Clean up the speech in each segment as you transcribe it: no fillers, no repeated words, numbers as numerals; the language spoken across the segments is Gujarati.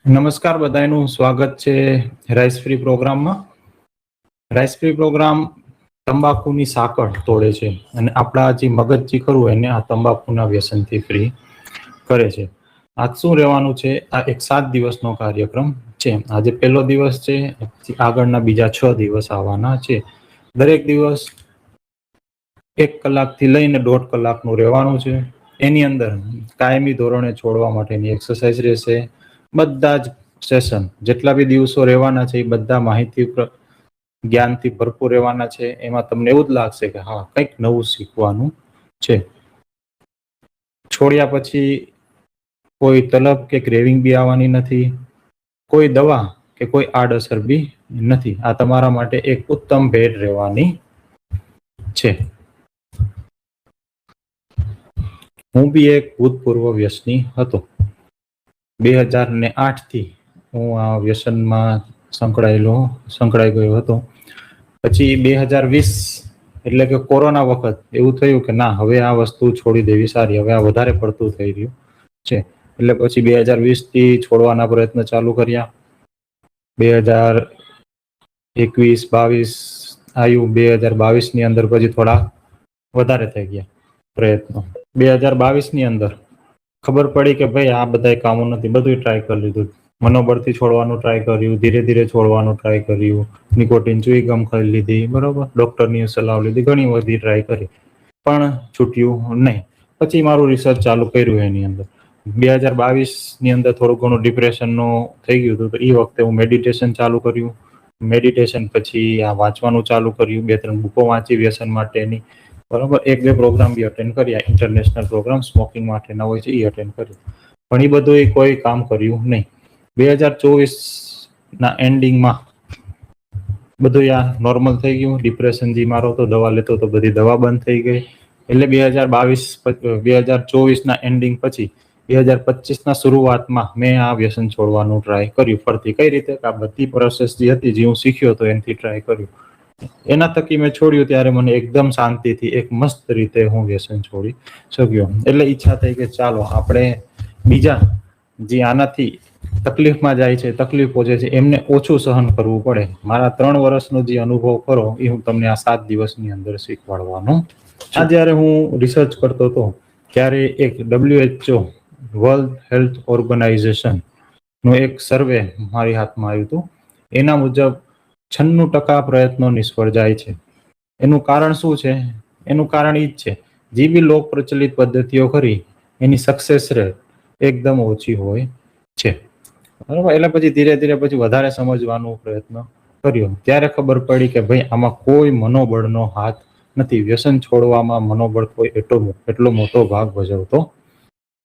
નમસ્કાર બધાનું સ્વાગત છે રાઇસ ફ્રી પ્રોગ્રામમાં. રાઇસ ફ્રી પ્રોગ્રામ તંબાકુની સાંકળ તોડે છે અને આપણા જે મગજ જે ખરું એને આ તંબાકુના વ્યસનથી ફ્રી કરે છે. આજ શું રહેવાનું છે? આ એક 7 દિવસનો કાર્યક્રમ છે. આજે પહેલો દિવસ છે, આગળના બીજા 6 દિવસ આવવાના છે. દરેક દિવસ 1 કલાકથી લઈને 1.5 કલાકનું રહેવાનું છે. એની અંદર કાયમી ધોરણે છોડવા માટેની એક્સરસાઇઝ રહેશે. બધા જ સેશન જેટલા બી દિવસો રહેવાના છે એ બધા માહિતી જ્ઞાનથી ભરપૂર રહેવાના છે. એમાં તમને એવું જ લાગશે કે હા, કંઈક નવું શીખવાનું છે. છોડ્યા પછી કોઈ તલબ કે ક્રેવિંગ બી આવવાની નથી, કોઈ દવા કે કોઈ આડઅસર બી નથી. આ તમારા માટે એક ઉત્તમ ભેટ રહેવાની છે. હું બી એક ભૂતપૂર્વ વ્યસની હતો. 2008 થી હું આ વ્યસનમાં સંકળાઈ ગયો હતો. પછી 2020 એટલે કે કોરોના વખત એવું થયું કે ના, હવે આ વસ્તુ છોડી દેવી સારી, હવે આ વધારે પડતું થઈ રહ્યું છે. એટલે પછી 2020 થી છોડવાના પ્રયત્ન ચાલુ કર્યા. 2021-22 આવ્યું. 2022 ની અંદર પછી થોડા વધારે થઈ ગયા પ્રયત્નો. 2022 ની અંદર ખબર પડી કે ભાઈ આ બધા કામો નથી. બધું ટ્રાય કરી લીધું. મનોબળથી છોડવાનું ટ્રાય કર્યું, ધીરે ધીરે છોડવાનું ટ્રાય કર્યું, નિકોટિન ચ્યુઇંગમ ખાઈ લીધી, બરોબર, ડોક્ટરની સલાહ લીધી, ઘણી બધી ટ્રાય કરી, પણ છૂટ્યું નહીં. પછી મારું રિસર્ચ ચાલુ કર્યું એની અંદર. 2022 ની અંદર થોડું ઘણું ડિપ્રેશનનું થઈ ગયું હતું, તો એ વખતે હું મેડિટેશન ચાલુ કર્યું. મેડિટેશન પછી આ વાંચવાનું ચાલુ કર્યું. 2-3 બુકો વાંચી વ્યસન માટેની, બરોબર. 1-2 પ્રોગ્રામ બી અટેન્ડ કર્યા, ઇન્ટરનેશનલ પ્રોગ્રામ સ્મોકિંગ માટેના હોય છે એ અટેન્ડ કર્યું. પણ એ બધું કોઈ કામ કર્યું નહીં. 2024 ના એન્ડિંગમાં બધું આ નોર્મલ થઈ ગયું. ડિપ્રેશન જે મારો તો દવા લેતો તો બધી દવા બંધ થઈ ગઈ. એટલે 2024ના એન્ડિંગ પછી 2025ના શરૂઆતમાં મેં આ વ્યસન છોડવાનું ટ્રાય કર્યું ફરતી. કઈ રીતે? આ બધી પ્રોસેસ જે હતી, જે હું શીખ્યો હતો એનાથી ટ્રાય કર્યું. એના થકી મેં છોડ્યું ત્યારે મને એકદમ શાંતિથી એક મસ્ત રીતે હું વ્યસન છોડી શક્યો. એટલે ઈચ્છા થઈ કે ચાલો આપણે બીજા જે આનાથી તકલીફમાં જાય છે, તકલીફ પહોંચે છે, એમને ઓછું સહન કરવું પડે. મારા 3 વર્ષનો જે અનુભવ ખરો એ હું તમને આ 7 દિવસની અંદર શીખવાડવાનો. આ જ્યારે હું રિસર્ચ કરતો હતો ત્યારે એક WHO વર્લ્ડ હેલ્થ ઓર્ગેનાઇઝેશન નું એક સર્વે મારી હાથમાં આવ્યું હતું. એના મુજબ 96% પ્રયત્નો નિષ્ફળ જાય છે. એનું કારણ શું છે? એનું કારણ એ જ છે, જે બી લોક પ્રચલિત પદ્ધતિઓ કરી એની સક્સેસ રેટ એકદમ ઓછી હોય છે, બરાબર. એટલે પછી ધીરે ધીરે પછી વધારે સમજવાનો પ્રયત્ન કર્યો. ત્યારે ખબર પડી કે ભાઈ આમાં કોઈ મનોબળનો હાથ નથી. વ્યસન છોડવામાં મનોબળ કોઈ એટલો મોટો ભાગ ભજવતો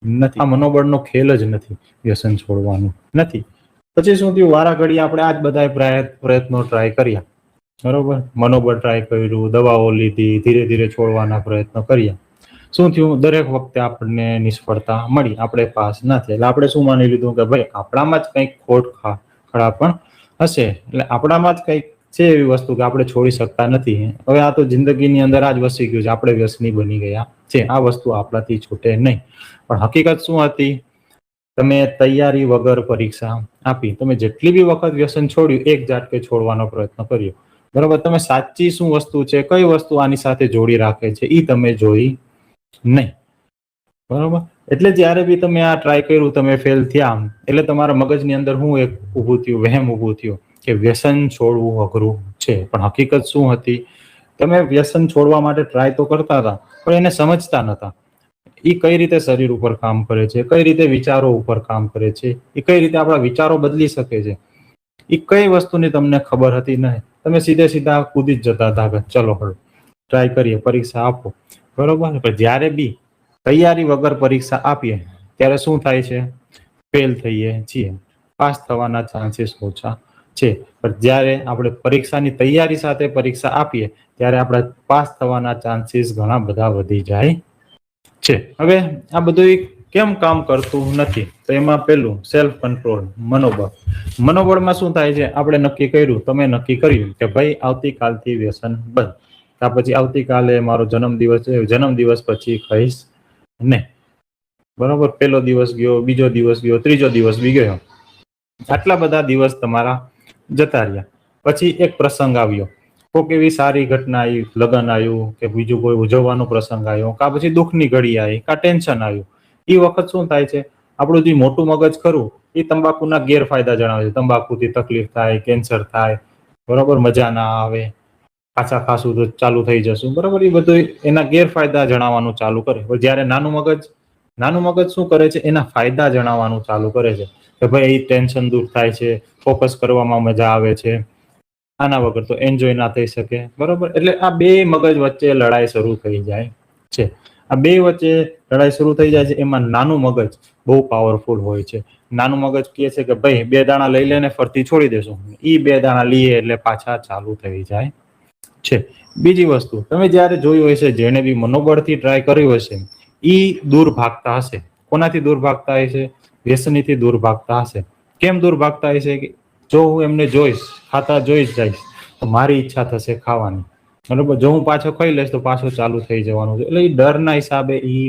નથી. આ મનોબળનો ખેલ જ નથી, વ્યસન છોડવાનું નથી. પછી શું થયું? વારા ઘડી આપણે આ જ બધા પ્રયત્નો ટ્રાય કર્યા, બરોબર. મનોબળ ટ્રાય કર્યું, દવાઓ લીધી, ધીરે ધીરે છોડવાના પ્રયત્નો કર્યા. શું થયું? દરેક વખતે આપણને નિષ્ફળતા મળી, આપણે પાસ ના થયા. એટલે આપણે શું માની લીધું કે ભાઈ આપણામાં જ કંઈક ખોટ ખડા પણ હશે, એટલે આપણામાં જ કંઈક છે એવી વસ્તુ કે આપણે છોડી શકતા નથી. હવે આ તો જિંદગીની અંદર આ જ વસી ગયું છે, આપણે વ્યસની બની ગયા છે. આ વસ્તુ આપણાથી છૂટે નહીં. પણ હકીકત શું હતી? તમે તૈયારી વગર પરીક્ષા આપી. તમે જેટલી બી વખત વ્યસન છોડ્યું, એક ઝાટકે છોડવાનો પ્રયત્ન કર્યો, બરાબર. તમે સાચી શું વસ્તુ છે, કઈ વસ્તુ આની સાથે જોડી રાખે છે, એ તમે જોઈ નહીં, બરાબર. એટલે જ્યારે બી તમે આ ટ્રાય કર્યું, તમે ફેલ થયા, એટલે તમારા મગજની અંદર હું એક ઊભું થયું, વહેમ ઊભું થયું કે વ્યસન છોડવું અઘરું છે. પણ હકીકત શું હતી? તમે વ્યસન છોડવા માટે ટ્રાય તો કરતા હતા, પણ એને સમજતા નતા. એ કઈ રીતે શરીર ઉપર કામ કરે છે, કઈ રીતે વિચારો ઉપર કામ કરે છે, એ કઈ રીતે આપણા વિચારો બદલી શકે છે, એ કઈ વસ્તુની તમને ખબર હતી નહીં. તમે સીધા કૂદી જ જતા હતા કે ચલો હળ ટ્રાય કરીએ, પરીક્ષા આપો, બરોબર. પણ જ્યારે બી તૈયારી વગર પરીક્ષા આપીએ ત્યારે શું થાય છે? ફેલ થઈએ છીએ. પાસ થવાના ચાન્સીસ ઓછા છે. પણ જ્યારે આપણે પરીક્ષાની તૈયારી સાથે પરીક્ષા આપીએ ત્યારે આપણા પાસ થવાના ચાન્સીસ ઘણા બધા વધી જાય છે. હવે આ બધું કેમ કામ કરતું નથી? તો એમાં પેલું સેલ્ફ કંટ્રોલ, મનોબળ. મનોબળમાં શું થાય છે? આપણે નક્કી કર્યું, તમે નક્કી કર્યું કે ભાઈ આવતીકાલથી વ્યસન બંધ. ત્યાર પછી આવતીકાલે મારો જન્મદિવસ છે, જન્મદિવસ પછી ખાઈશ નહીં, બરોબર. પહેલો દિવસ ગયો, બીજો દિવસ ગયો, ત્રીજો દિવસ બી ગયો. આટલા બધા દિવસ તમારા જતા રહ્યા. પછી એક પ્રસંગ આવ્યો, કોઈક એવી સારી ઘટના આવી, લગ્ન આવ્યું કે બીજું કોઈ ઉજવવાનો પ્રસંગ આવ્યો, કા પછી દુઃખની ઘડી આવી, કા ટેન્શન આવ્યું. એ વખત શું થાય છે, આપણું જે મોટું મગજ ખરું એ તંબાકુના ગેરફાયદા જણાવે છે. તંબાકુથી તકલીફ થાય, કેન્સર થાય, બરોબર, મજા ના આવે, પાછા ખાસું તો ચાલુ થઈ જશું, બરોબર. એ બધું એના ગેરફાયદા જણાવવાનું ચાલુ કરે. જ્યારે નાનું મગજ શું કરે છે, એના ફાયદા જણાવવાનું ચાલુ કરે છે કે ભાઈ એ ટેન્શન દૂર થાય છે, ફોકસ કરવામાં મજા આવે છે, આના વગર તો એન્જોય ના થઈ શકે, બરોબર. એટલે આ બે મગજ વચ્ચે લડાઈ શરૂ થઈ જાય છે. આ બે વચ્ચે લડાઈ શરૂ થઈ જાય છે. એમાં નાનું મગજ બહુ પાવરફુલ હોય છે. નાનું મગજ કહે છે કે ભાઈ 2 દાણા લઈ લેને ફરતી છોડી દેશું. ઈ 2 દાણા લઈએ એટલે પાછા ચાલુ થઈ જાય છે. બીજી વસ્તુ તમે જ્યારે જોયું હશે, જેણે બી મનોબળથી ટ્રાય કર્યું હશે, ઈ દૂર ભાગતા હશે. કોનાથી દૂર ભાગતા હશે? વ્યસનીથી દૂર ભાગતા હશે. કેમ દૂર ભાગતા હશે? કે જો હું એમને જોઈશ, ખાતા જોઈ જ જઈશ, તો મારી ઈચ્છા થશે ખાવાની, બરોબર. જો હું પાછો ખાઈ લઈશ તો પાછું ચાલુ થઈ જવાનું છે. એટલે એ ડરના હિસાબે ઈ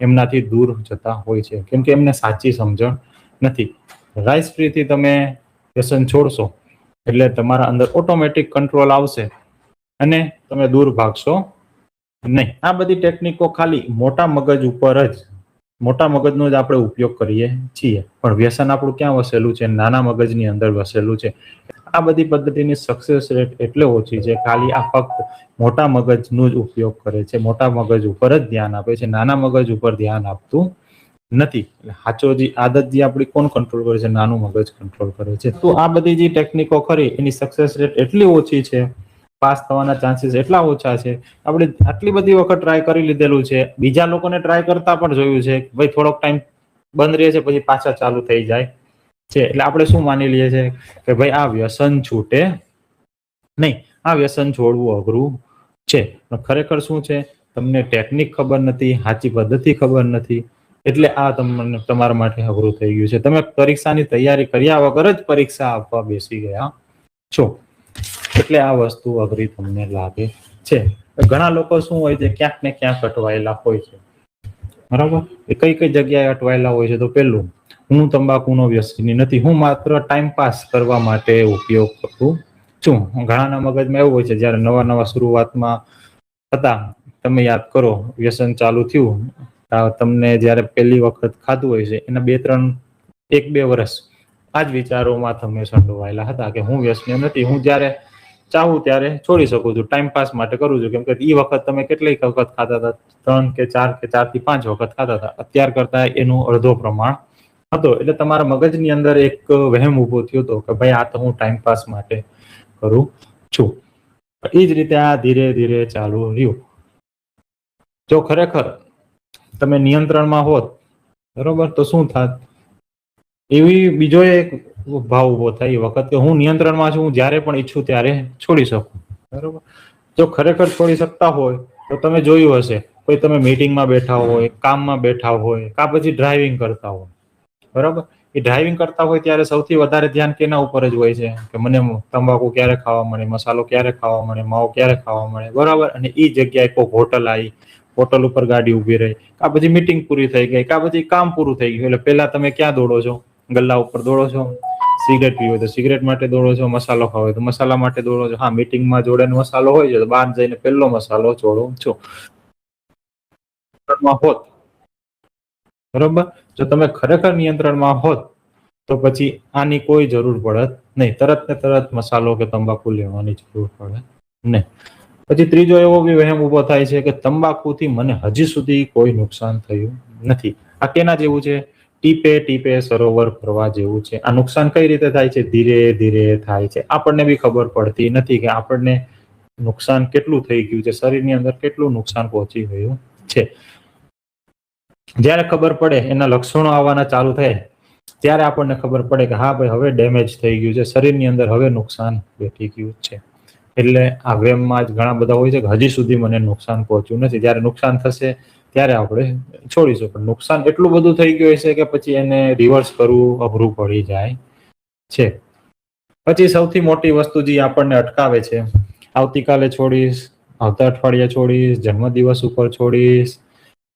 એમનાથી દૂર જતા હોય છે, કેમ કે એમને સાચી સમજણ નથી. રાઈસ ફ્રીથી તમે વ્યસન છોડશો એટલે તમારા અંદર ઓટોમેટિક કંટ્રોલ આવશે અને તમે દૂર ભાગશો નહીં. આ બધી ટેકનિકો ખાલી મોટા મગજનો જ આપણે ઉપયોગ કરીએ છીએ, પણ વ્યસન આપણું ક્યાં વસેલું છે? નાના મગજની અંદર વસેલું છે. આ બધી પદ્ધતિની સક્સેસ રેટ એટલે ઓછી છે, ખાલી આ ફક્ત મોટા મગજનો જ ઉપયોગ કરે છે, મોટા મગજ ઉપર જ ધ્યાન આપે છે, નાના મગજ ઉપર ધ્યાન આપતું નથી. એટલે સાચો જે આદત જે આપણી કોણ કંટ્રોલ કરે છે? નાનું મગજ કંટ્રોલ કરે છે. તો આ બધી જે ટેકનિકો ખરી એની સક્સેસ રેટ એટલી ઓછી છે, પાસ થવાના ચાન્સીસ એટલા ઓછા છે. આપણે આટલી બધી વખત ટ્રાય કરી લીધેલું છે, બીજા લોકોને ટ્રાય કરતા પણ જોયું છે, ભાઈ થોડોક ટાઈમ બંધ રહે છે પછી પાછા ચાલુ થઈ જાય છે. એટલે આપણે શું માની લઈએ છીએ કે ભાઈ આ વ્યસન છૂટે નહીં, આ વ્યસન છોડવું અઘરું છે. પણ ખરેખર શું છે? તમને ટેકનિક ખબર નથી, સાચી પદ્ધતિ ખબર નથી, એટલે આ તમને તમારા માટે અઘરું થઈ ગયું છે. તમે પરીક્ષાની તૈયારી કર્યા વગર જ પરીક્ષા આપવા બેસી ગયા છો, એટલે આ વસ્તુ અઘરી તમને લાગે છે. ઘણા લોકો શું હોય છે, ક્યાંક ને ક્યાંક અટવાયેલા હોય છે, બરાબર. એ કઈ કઈ જગ્યાએ અટવાયેલા હોય છે? તો પેલું, હું તંબાકુનો વ્યસની નથી, હું માત્ર ટાઈમ પાસ કરવા માટે ઉપયોગ કરું છું. ઘણાના મગજમાં એવું હોય છે, જ્યારે નવા શરૂઆતમાં હતા, તમે યાદ કરો, વ્યસન ચાલુ થયું, તમને જ્યારે પહેલી વખત ખાધું હોય છે એના 1-2 વર્ષ આ જ વિચારોમાં તમે સંડોવાયેલા હતા કે હું વ્યસની નથી, હું જ્યારે ચાહું ત્યારે છોડી શકું છું, ટાઈમ પાસ માટે કરું છું. કેમ કે એ વખત તમે કેટલી વખત ખાતા હતા? 3 કે 4 કે 4 થી 5 વખત ખાતા હતા. અત્યાર કરતા એનું અડધો પ્રમાણ હતો. એટલે તમારા મગજની અંદર એક વહેમ ઉભો થયો હતો કે ભાઈ આ તો હું ટાઈમ પાસ માટે કરું છું. એ જ રીતે આ ધીરે ધીરે ચાલુ રહ્યું. જો ખરેખર તમે નિયંત્રણમાં હોત, બરોબર, તો શું થાત? એવી બીજો એક ભાવ ઉભો થાય એ વખત કે હું નિયંત્રણમાં છું, હું જ્યારે પણ ઈચ્છું ત્યારે છોડી શકું, બરોબર. જો ખરેખર છોડી શકતા હોય તો તમે જોયું હશે, કોઈ તમે મીટિંગમાં બેઠા હોય, કામમાં બેઠા હોય, કા પછી ડ્રાઇવિંગ કરતા હોય, બરાબર. એ ડ્રાઇવિંગ કરતા હોય ત્યારે સૌથી વધારે ધ્યાન કેના ઉપર જ હોય છે કે મને તંબાકુ ક્યારે ખાવા મળે, મસાલો ક્યારે ખાવા મળે, માવો ક્યારે ખાવા મળે, બરાબર. અને એ જગ્યાએ કોઈ હોટલ આવી, હોટલ ઉપર ગાડી ઉભી રહી, કા પછી મીટિંગ પૂરી થઈ ગઈ, કા પછી કામ પૂરું થઈ ગયું, એટલે પેલા તમે ક્યાં દોડો છો? ગલ્લા ઉપર દોડો છો. સિગરેટ પીવો તો સિગરેટ માટે દોડો છો, મસાલો ખાવો હોય તો મસાલા માટે દોડો છો. હા, મીટિંગમાં જોડેનો મસાલો હોય છે તો બહાર જઈને પહેલો મસાલો છોડો છો. હોત, બરોબર. જો તમે ખરેખર નિયંત્રણમાં હોત તો પછી આની કોઈ જરૂર પડત નહીં, તરત ને તરત મસાલો કે તંબાકુ લેવાની જરૂર પડે નહીં. પછી ત્રીજો એવો બી વહેમ ઉભો થાય છે કે તંબાકુથી મને હજી સુધી કોઈ નુકસાન થયું નથી. આ કેના જેવું છે? ટીપે ટીપે સરોવર ભરવા જેવું છે. આ નુકસાન કઈ રીતે થાય છે? ધીરે ધીરે થાય છે. આપણને બી ખબર પડતી નથી કે આપણને નુકસાન કેટલું થઈ ગયું છે, શરીરની અંદર કેટલું નુકસાન પહોંચી ગયું છે. જ્યારે ખબર પડે, એના લક્ષણો આવવાના ચાલુ થાય, ત્યારે આપણને ખબર પડે કે હા ભાઈ, હવે ડેમેજ થઈ ગયું છે, શરીરની અંદર હવે નુકસાન બેઠી ગયું છે. એટલે આ વેમમાં જ ઘણા બધા હોય છે કે હજી સુધી મને નુકસાન પહોંચ્યું નથી. જ્યારે નુકસાન થશે ત્યારે આપણે છોડીશું. પણ નુકસાન એટલું બધું થઈ ગયું છે કે પછી એને રિવર્સ કરવું અઘરું પડી જાય છે. પછી સૌથી મોટી વસ્તુ જે આપણને અટકાવે છે, આવતીકાલે છોડીશ, આવતા અઠવાડિયે છોડીશ, જન્મદિવસ ઉપર છોડીશ,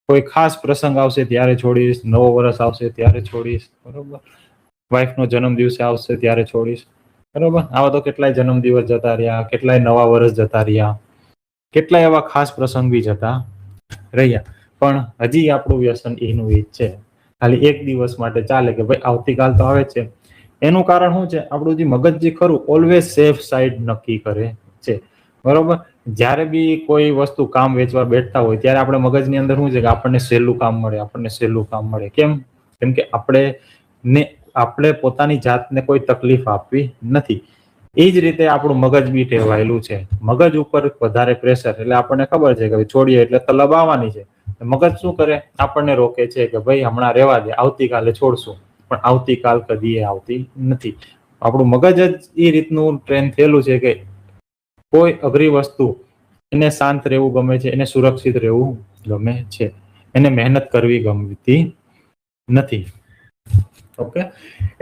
કોઈ ખાસ પ્રસંગ આવશે ત્યારે છોડીશ, નવો વર્ષ આવશે ત્યારે છોડીશ, બરોબર. વાઈફનો જન્મદિવસ આવશે ત્યારે છોડીશ, બરોબર. આવા તો કેટલાય જન્મદિવસ જતા રહ્યા, કેટલાય નવા વર્ષ જતા રહ્યા, કેટલાય એવા ખાસ પ્રસંગ બી જતા રહ્યા, પણ હજી આપણું વ્યસન એનું એ જ છે. ખાલી એક દિવસ માટે ચાલે કે ભાઈ આવતીકાલ તો આવે છે. એનું કારણ શું છે? આપણું જે મગજ જે ખરું ઓલવેઝ સેફ સાઈડ નક્કી કરે છે, બરોબર. જ્યારે બી કોઈ વસ્તુ કામ વેચવા બેઠતા હોય ત્યારે આપણે મગજની અંદર શું છે કે આપણને સહેલું કામ મળે, આપણને સહેલું કામ મળે. કેમ કે આપણે પોતાની જાતને કોઈ તકલીફ આપવી નથી. એ જ રીતે આપણું મગજ બી ટેવાયેલું છે. મગજ ઉપર વધારે પ્રેશર એટલે આપણને ખબર છે કે છોડીએ એટલે તલબ આવવાની છે. મગજ શું કરે? આપણને રોકે છે કે ભાઈ હમણાં રહેવા દે, આવતીકાલે છોડશું. પણ આવતીકાલ કદી એ આવતી નથી. આપણું મગજ જ એ રીતનું ટ્રેન થયેલું છે કે કોઈ અઘરી વસ્તુ એને શાંત રહેવું ગમે છે, એને સુરક્ષિત રહેવું ગમે છે, એને મહેનત કરવી ગમતી નથી. ઓકે,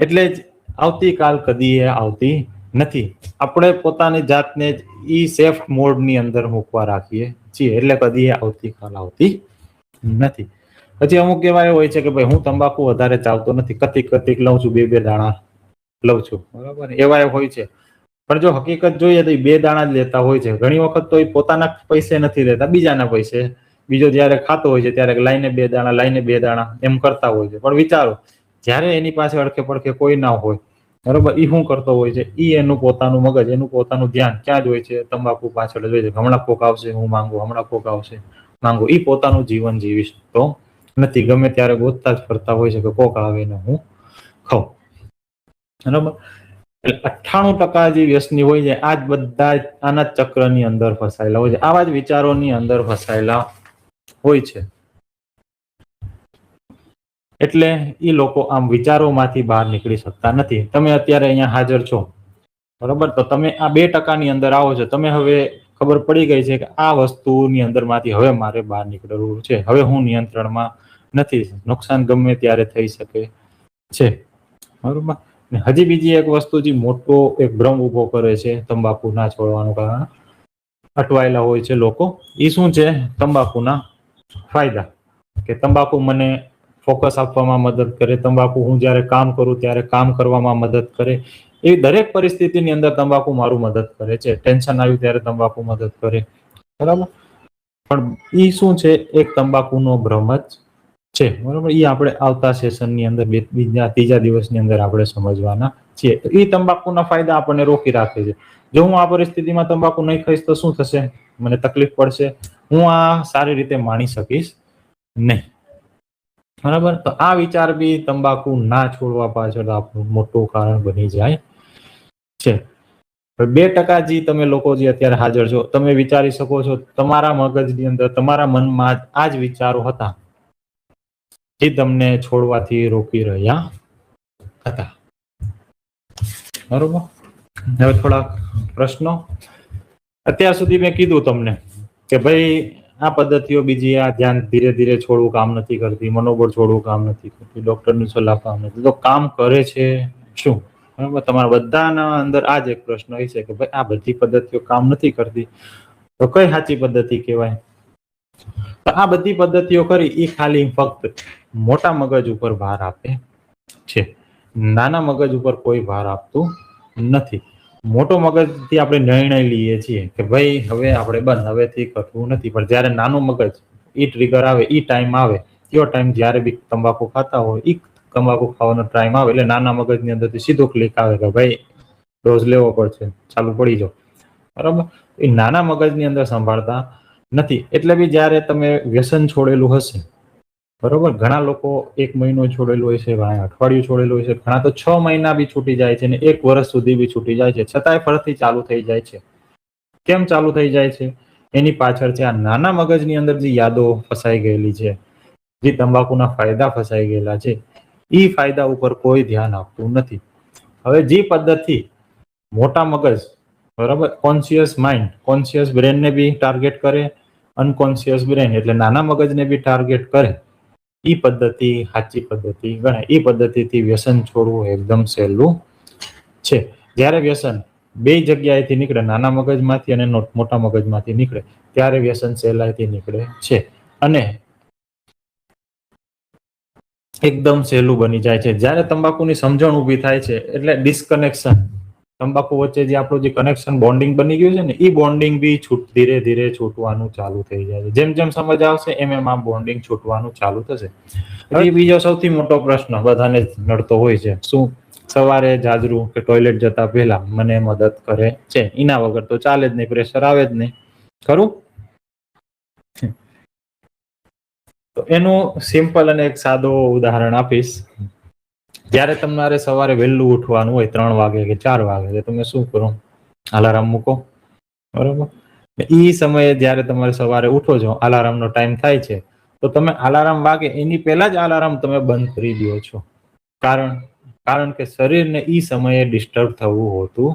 એટલે જ આવતીકાલ કદી એ આવતી નથી. આપણે પોતાની જાતને ઈ સેફ મોડની અંદર મૂકવા રાખીએ છીએ, એટલે કદી એ આવતીકાલ આવતી નથી. પછી અમુક એવા હોય છે કે ભાઈ હું તંબાકુ વધારે ચાવતો નથી, કતીક લઉં છું, બે દાણા લઉં છું, બરાબર. એવા હોય છે. પણ જો હકીકત જોઈએ તો એ બે દાણા જ લેતા હોય છે. ઘણી વખત તો એ પોતાના પૈસે નથી લેતા, બીજાના પૈસે. બીજો જયારે ખાતો હોય છે ત્યારે લાઈને બે દાણા એમ કરતા હોય છે. પણ વિચારો, જયારે એની પાસે અડખે પડખે કોઈ ના હોય, બરોબર, ઈ શું કરતો હોય છે? ઈ એનું પોતાનું મગજ, એનું પોતાનું ધ્યાન ક્યાં જ હોય છે? તંબાકુ પાછળ જ હોય છે. હમણાં કોક આવશે હું માંગુ, હમણાં કોક આવશે માંગુ. ઈ પોતાનું જીવન જીવી શકતો નથી. ગમે ત્યારે ગોતતા જ ફરતા હોય છે કે કોક આવે ને હું ખાઉં, બરાબર. એટલે 98% જે વ્યસની હોય છે આ જ બધા આના ચક્રની અંદર ફસાયેલા હોય છે, આવા જ વિચારોની અંદર ફસાયેલા હોય છે. એટલે એ લોકો આમ વિચારોમાંથી બહાર નીકળી શકતા નથી. તમે અત્યારે અહીંયા હાજર છો, બરોબર, તો તમે આ 2% અંદર આવો છો. તમે હવે ખબર પડી ગઈ છે કે આ વસ્તુની અંદર માંથી હવે મારે બહાર નીકળવું છે. હવે હું નિયંત્રણમાં નથી. નુકસાન ગમે ત્યારે થઈ શકે છે, બરોબર. હજી બીજી એક વસ્તુ જે મોટો એક ભ્રમ ઉભો કરે છે તંબાકુ ના છોડવાનું કારણ, અટવાયેલા હોય છે લોકો, એ શું છે? તંબાકુના ફાયદા. કે તંબાકુ મને ફોકસ આપવામાં મદદ કરે, તંબાકુ હું જ્યારે કામ કરું ત્યારે કામ કરવામાં મદદ કરે. એ દરેક પરિસ્થિતિની અંદર તંબાકુ મારું મદદ કરે છે. ટેન્શન આવ્યું ત્યારે તંબાકુ મદદ કરે, બરાબર. પણ ઈ શું છે? એક તંબાકુનો ભ્રમ જ છે, બરાબર. ઈ આપણે આવતા સેશનની અંદર ત્રીજા દિવસની અંદર આપણે સમજવાના છીએ. ઈ તંબાકુના ફાયદા આપણને રોકી રાખે છે. જો હું આ પરિસ્થિતિમાં તંબાકુ નહીં ખાઈશ તો શું થશે? મને તકલીફ પડશે, હું આ સારી રીતે માણી શકીશ નહીં, બરાબર. તો આ વિચાર બી તંબાકુ ના છોડવા પાછળ આપણું મોટું કારણ બની જાય છે. 2% જે તમે લોકો જે અત્યારે હાજર છો, તમે વિચારી શકો છો તમારા મગજની અંદર, તમારા મનમાં આ જ વિચારો હતા જે તમને છોડવાથી રોકી રહ્યા હતા, બરોબર. હવે થોડા પ્રશ્નો. અત્યાર સુધી મેં કીધું તમને કે ભાઈ આ પદ્ધતિઓ બીજી, આ ધ્યાન ધીરે ધીરે છોડવું કામ નથી કરતી, મનોબળ છોડવું કામ નથી કરતી, ડોક્ટરની સલાહ કામ નથી, તો કામ કરે છે શું? બરાબર. તમારા બધાના અંદર આ જ એક પ્રશ્ન એ છે કે ભાઈ આ બધી પદ્ધતિઓ કામ નથી કરતી, તો કઈ સાચી પદ્ધતિ કહેવાય? તો આ બધી પદ્ધતિઓ કરી એ ખાલી ફક્ત મોટા મગજ ઉપર ભાર આપે છે, નાના મગજ ઉપર કોઈ ભાર આપતું નથી. મોટો મગજથી આપણે નિર્ણય લઈએ છીએ કે ભાઈ હવે આપણે બંધ, હવેથી કરવું નથી. પણ જ્યારે નાનું મગજ, ઈ ટ્રિગર આવે, ઈ ટાઈમ આવે, કયો ટાઈમ? જ્યારે બી તંબાકુ ખાતા હોય, ઈ તંબાકુ ખાવાનો ટાઈમ આવે એટલે નાના મગજની અંદરથી સીધો ક્લિક આવે કે ભાઈ ડોઝ લેવો પડશે, ચાલુ પડી જાઓ, બરાબર. એ નાના મગજની અંદર સંભાળતા નથી. એટલે બી જ્યારે તમે વ્યસન છોડેલું હશે, બરોબર, ઘણા લોકો 1 મહિનો છોડેલું હોય છે, ઘણા અઠવાડિયું છોડેલું હોય છે, ઘણા તો 6 મહિના બી છૂટી જાય છે, અને 1 વર્ષ સુધી બી છૂટી જાય છે, છતાંય ફરીથી ચાલુ થઈ જાય છે. કેમ ચાલુ થઈ જાય છે? એની પાછળ છે આ નાના મગજની અંદર જે યાદો ફસાઈ ગયેલી છે, જે તંબાકુના ફાયદા ફસાઈ ગયેલા છે, એ ફાયદા ઉપર કોઈ ધ્યાન આપતું નથી. હવે જે પદ્ધતિ મોટા મગજ, બરાબર, કોન્શિયસ માઇન્ડ, કોન્શિયસ બ્રેનને બી ટાર્ગેટ કરે, અનકોન્શિયસ બ્રેન એટલે નાના મગજને બી ટાર્ગેટ કરે, ઈ પદ્ધતિ સાચી પદ્ધતિ ગણાય. ઈ પદ્ધતિથી વ્યસન છોડવું એકદમ સહેલું છે. જ્યારે વ્યસન બે જગ્યાએથી નીકળે, નાના મગજમાંથી અને મોટા મગજમાંથી નીકળે, ત્યારે વ્યસન સહેલાઈથી નીકળે છે. અને એકદમ સહેલું બની જાય છે. જ્યારે તંબાકુની સમજણ ઊભી થાય છે એટલે ડિસ્કનેક્શન, તંબાકુ વચ્ચે જે આપણું જે કનેક્શન બોન્ડિંગ બની ગયું છે ને, એ બોન્ડિંગ બી ધીરે ધીરે છૂટવાનું ચાલુ થઈ જાય છે. જેમ જેમ સમજ આવશે એમ એમ આ બોન્ડિંગ છૂટવાનું ચાલુ થશે. હવે બીજો સૌથી મોટો પ્રશ્ન બધાને જ નડતો હોય છે, શું? સવારે જાજરૂ કે ટોયલેટ જતા પહેલા મને મદદ કરે છે. એના વગર તો ચાલે જ નહીં, પ્રેશર આવે જ નહીં, ખરું? તો એનું સિમ્પલ અને એક સાદો ઉદાહરણ આપીશ. જ્યારે તમારે સવારે વહેલું ઉઠવાનું હોય 3 વાગે કે 4 વાગે, તો તમે શું કરો? અલાર્મ મૂકો, બરોબર? એ સમયે જ્યારે તમારે સવારે ઉઠો છો, અલાર્મનો ટાઈમ થાય છે, તો તમે અલાર્મ વાગે એની પહેલા જ અલાર્મ તમે બંધ કરી દો છો. કારણ કે શરીરને એ સમયે ડિસ્ટર્બ થવું હોતું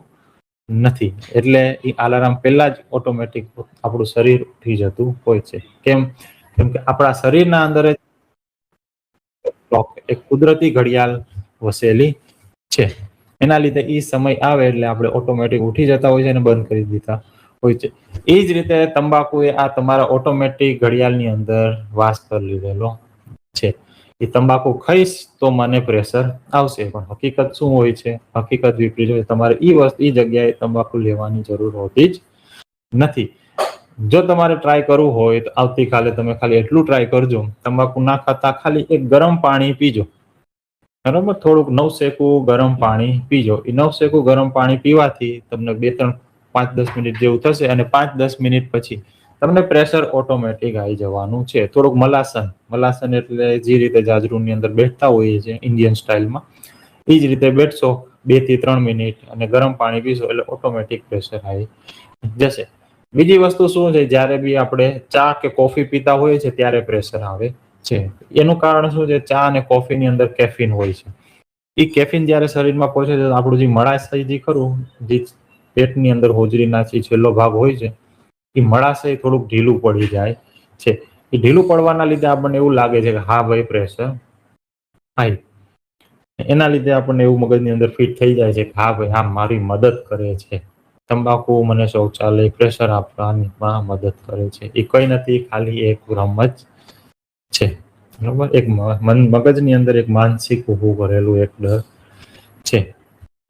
નથી. એટલે એ અલાર્મ પહેલા જ ઓટોમેટિક આપણું શરીર ઉઠી જતું હોય છે. કેમ કે આપણા શરીરના અંદર એક કુદરતી ઘડિયાળ વસેલી છે. એના લીધે એ સમય આવે એટલે આપણે ઓટોમેટિક ઉઠી જતા હોય છે અને બંધ કરી દીધા હોય છે. એ જ રીતે તંબાકુ એ આ તમારા ઓટોમેટિક ઘડિયાળની અંદર વાસ કરી લીધેલો છે. એ તંબાકુ ખાઈશ તો મને પ્રેશર આવશે, પણ હકીકત શું હોય છે? હકીકત વિપરીત હોય. તમારે એ જગ્યાએ તંબાકુ લેવાની જરૂર હોતી જ નથી. જો તમારે ટ્રાય કરવું હોય તો આવતીકાલે તમે ખાલી એટલું ટ્રાય કરજો, તંબાકુ ના ખાતા ખાલી એક ગરમ પાણી પીજો, બરોબર? થોડુંક નવશેકું ગરમ પાણી પીજો. એ નવશેકું ગરમ પાણી પીવાથી તમને 2-3 5-10 મિનિટ જેવું થશે, અને 5-10 મિનિટ પછી તમને પ્રેશર ઓટોમેટિક આવી જવાનું છે. થોડુંક મલાસન એટલે જે રીતે જાજરૂની અંદર બેઠતા હોઈએ છે ઇન્ડિયન સ્ટાઇલમાં, એ જ રીતે બેઠશો 2 થી 3 મિનિટ અને ગરમ પાણી પીશો એટલે ઓટોમેટિક પ્રેશર આવી જશે. બીજી વસ્તુ શું છે? જ્યારે બી આપણે ચા કે કોફી પીતા હોઈએ છે ત્યારે પ્રેશર આવે છે. એનું કારણ શું છે? ચા અને કોફીની અંદર કેફીન હોય છે. એ કેફીન જ્યારે શરીરમાં પહોંચે છે તો આપણું જે મળાશય જે ખરું, જે પેટની અંદર હોજરીના જે છેલ્લો ભાગ હોય છે, એ મળાશય થોડુંક ઢીલું પડી જાય છે. એ ઢીલું પડવાના લીધે આપણને એવું લાગે છે કે હા ભાઈ પ્રેશર હાઈ. એના લીધે આપણને એવું મગજની અંદર ફિટ થઈ જાય છે કે હા ભાઈ આ મારી મદદ કરે છે. તંબાકુ મને શૌચાલય પ્રેશર આપવામાં મદદ કરે છે. એ કઈ નથી, ખાલી એક ભ્રમ જ છે, બરોબર? એક મગજની અંદર એક માનસિક ઊભું કરેલું એક ડર છે.